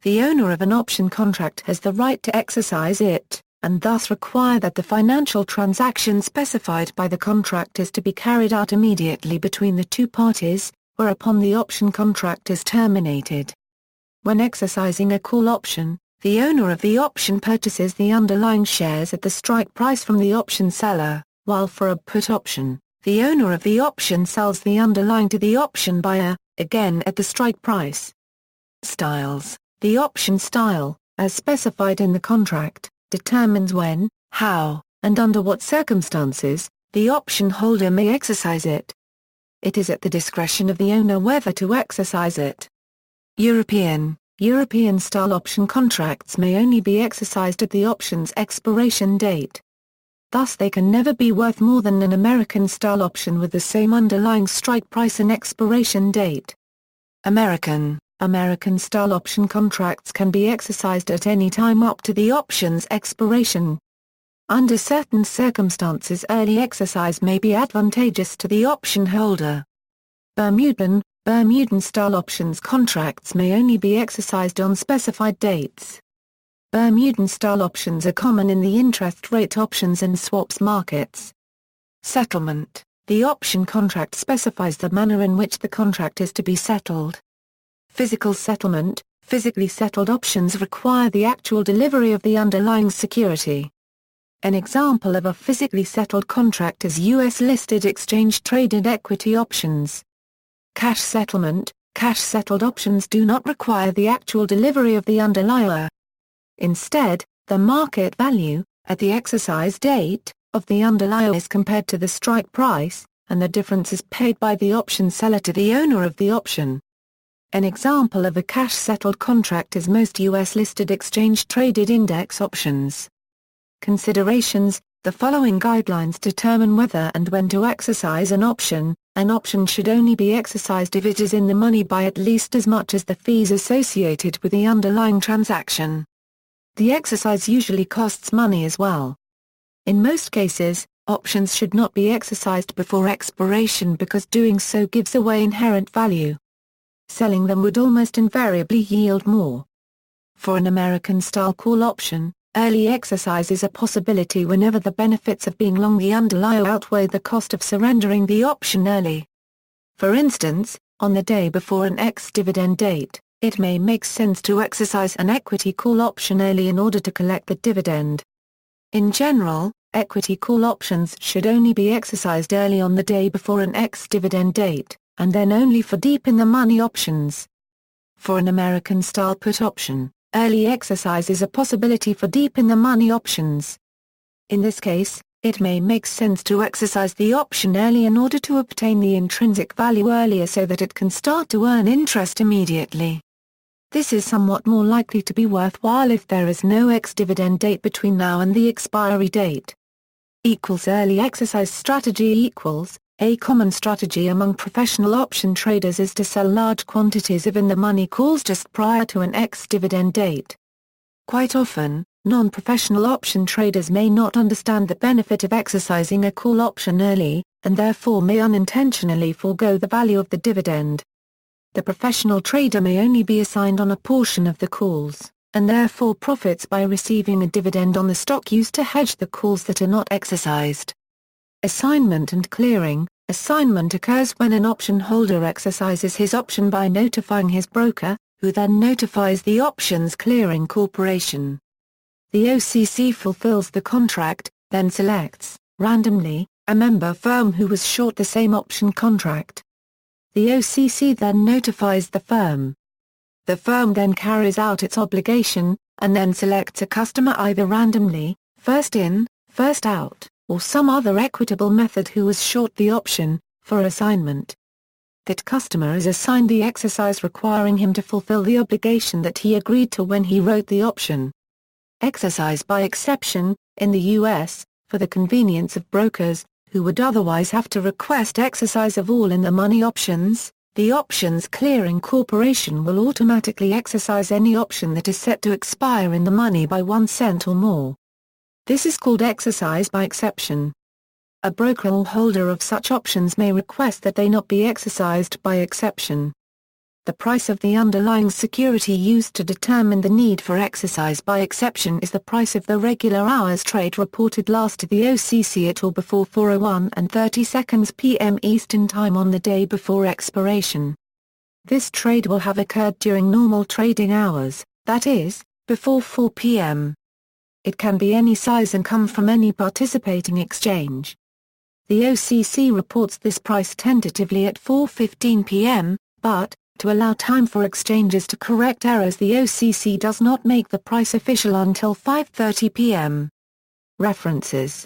the owner of an option contract has the right to exercise it, and thus require that the financial transaction specified by the contract is to be carried out immediately between the two parties, whereupon the option contract is terminated. When exercising a call option, the owner of the option purchases the underlying shares at the strike price from the option seller, while for a put option, the owner of the option sells the underlying to the option buyer, again at the strike price. Styles. The option style, as specified in the contract, determines when, how, and under what circumstances, the option holder may exercise it. It is at the discretion of the owner whether to exercise it. European-style option contracts may only be exercised at the option's expiration date. Thus they can never be worth more than an American-style option with the same underlying strike price and expiration date. American-style option contracts can be exercised at any time up to the option's expiration. Under certain circumstances, early exercise may be advantageous to the option holder. Bermudan-style options contracts may only be exercised on specified dates. Bermudan-style options are common in the interest rate options and swaps markets. Settlement. The option contract specifies the manner in which the contract is to be settled. Physical settlement. Physically settled options require the actual delivery of the underlying security. An example of a physically settled contract is U.S.-listed exchange-traded equity options. Cash settlement. Cash-settled options do not require the actual delivery of the underlier. Instead, the market value, at the exercise date, of the underlier is compared to the strike price, and the difference is paid by the option seller to the owner of the option. An example of a cash-settled contract is most U.S.-listed exchange-traded index options. Considerations. The following guidelines determine whether and when to exercise an option. An option should only be exercised if it is in the money by at least as much as the fees associated with the underlying transaction. The exercise usually costs money as well. In most cases, options should not be exercised before expiration because doing so gives away inherent value. Selling them would almost invariably yield more. For an American-style call option, early exercise is a possibility whenever the benefits of being long the underlier outweigh the cost of surrendering the option early. For instance, on the day before an ex-dividend date, it may make sense to exercise an equity call option early in order to collect the dividend. In general, equity call options should only be exercised early on the day before an ex-dividend date, and then only for deep-in-the-money options. For an American-style put option, early exercise is a possibility for deep-in-the-money options. In this case, it may make sense to exercise the option early in order to obtain the intrinsic value earlier so that it can start to earn interest immediately. This is somewhat more likely to be worthwhile if there is no ex-dividend date between now and the expiry date. Early exercise strategy. A common strategy among professional option traders is to sell large quantities of in-the-money calls just prior to an ex-dividend date. Quite often, non-professional option traders may not understand the benefit of exercising a call option early, and therefore may unintentionally forego the value of the dividend. The professional trader may only be assigned on a portion of the calls, and therefore profits by receiving a dividend on the stock used to hedge the calls that are not exercised. Assignment and clearing. Assignment occurs when an option holder exercises his option by notifying his broker, who then notifies the options clearing corporation. The OCC fulfills the contract, then selects, randomly, a member firm who was short the same option contract. The OCC then notifies the firm. The firm then carries out its obligation, and then selects a customer either randomly, first in, first out, or some other equitable method who was short the option, for assignment. That customer is assigned the exercise requiring him to fulfill the obligation that he agreed to when he wrote the option. Exercise by exception. In the U.S., for the convenience of brokers, who would otherwise have to request exercise of all in-the-money options, the Options Clearing Corporation will automatically exercise any option that is set to expire in the money by 1 cent or more. This is called exercise by exception. A broker or holder of such options may request that they not be exercised by exception. The price of the underlying security used to determine the need for exercise by exception is the price of the regular hours trade reported last to the OCC at or before 4:01 and 30 seconds p.m. Eastern Time on the day before expiration. This trade will have occurred during normal trading hours, that is, before 4 p.m. It can be any size and come from any participating exchange. The OCC reports this price tentatively at 4:15 p.m., but, to allow time for exchanges to correct errors, the OCC does not make the price official until 5:30 p.m. References